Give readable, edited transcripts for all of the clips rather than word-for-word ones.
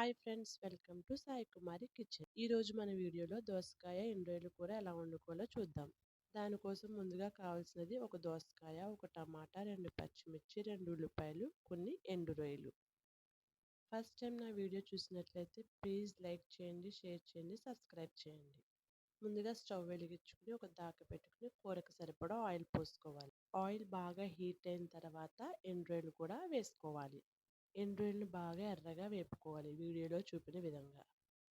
Hi friends, welcome to Sai Kumari kitchen. ఈరోజు మన వీడియోలో దోసకాయ ఎండ్రాయిలు కూర ఎలా వండుకోవాలో చూద్దాం. దానికోసం ముందుగా కావాల్సినది ఒక దోసకాయ, ఒక టమాటా, 2 పచ్చిమిర్చి, 2 ఉల్లిపాయలు, కొన్ని ఎండు రొయ్యలు. ఫస్ట్ టైం నా వీడియో చూసినట్లయితే ప్లీజ్ లైక్ చేయండి, షేర్ చేయండి, సబ్స్క్రైబ్ చేయండి. ముందుగా స్టవ్ వెలిగించుకుని ఒక దాక పెట్టుకుని కూరకు సరిపడా ఆయిల్ పోసుకోవాలి. ఆయిల్ బాగా హీట్ అయిన తర్వాత ఎండ్రాయిలు కూడా వేసుకోవాలి. ఎండ్రాయిల్ని బాగా ఎర్రగా వేపుకోవాలి వీడియోలో చూపిన విధంగా.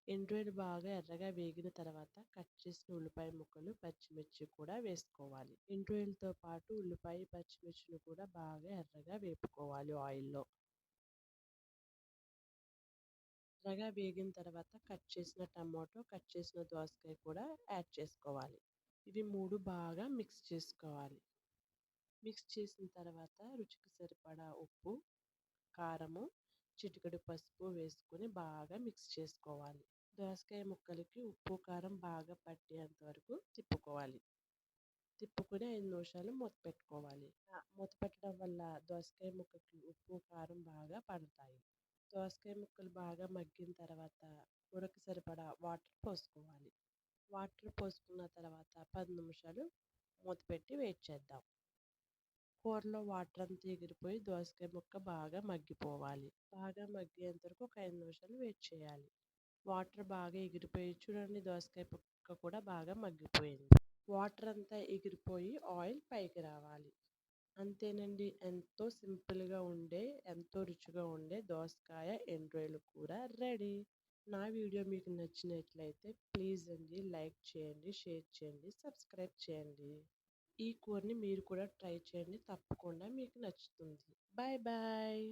ఎండ్రాయిలు బాగా ఎర్రగా వేగిన తర్వాత కట్ చేసిన ఉల్లిపాయ ముక్కలు, పచ్చిమిర్చి కూడా వేసుకోవాలి. ఎండ్రాయిలతో పాటు ఉల్లిపాయ, పచ్చిమిర్చిని కూడా బాగా ఎర్రగా వేపుకోవాలి ఆయిల్లో. ఎర్రగా వేగిన తర్వాత కట్ చేసిన టమాటో, కట్ చేసిన దోసకాయ కూడా యాడ్ చేసుకోవాలి. ఇవి 3 బాగా మిక్స్ చేసుకోవాలి. మిక్స్ చేసిన తర్వాత రుచికి సరిపడా ఉప్పు, కారము, చిటికెడు పసుపు వేసుకొని బాగా మిక్స్ చేసుకోవాలి. దోసకాయ ముక్కలకి ఉప్పు, కారం బాగా పట్టేంత వరకు తిప్పుకోవాలి. తిప్పుకొని 5 నిమిషాలు మూత పెట్టుకోవాలి. మూత పెట్టడం వల్ల దోసకాయ ముక్కకి ఉప్పు, కారం బాగా పడతాయి. దోసకాయ ముక్కలు బాగా మగ్గిన తర్వాత కూరకు సరిపడా వాటర్ పోసుకోవాలి. వాటర్ పోసుకున్న తర్వాత 10 నిమిషాలు మూత పెట్టి వెయిట్ చేద్దాం. కూరలో వాటర్ అంతా ఎగిరిపోయి దోసకాయ ముక్క బాగా మగ్గిపోవాలి. బాగా మగ్గేంత వరకు ఒక 5 నిమిషాలు వెయిట్ చేయాలి. వాటర్ బాగా ఎగిరిపోయి చూడండి, దోసకాయ ముక్క కూడా బాగా మగ్గిపోయింది. వాటర్ అంతా ఎగిరిపోయి ఆయిల్ పైకి రావాలి. అంతేనండి, ఎంతో సింపుల్గా ఉండే, ఎంతో రుచిగా ఉండే దోసకాయ ఎండ్రాయిలు కూర రెడీ. నా వీడియో మీకు నచ్చినట్లయితే ప్లీజ్ అండి లైక్ చేయండి, షేర్ చేయండి, సబ్స్క్రైబ్ చేయండి. ఈ కూరని మీరు కూడా ట్రై చేయండి, తప్పకుండా మీకు నచ్చుతుంది. Bye bye.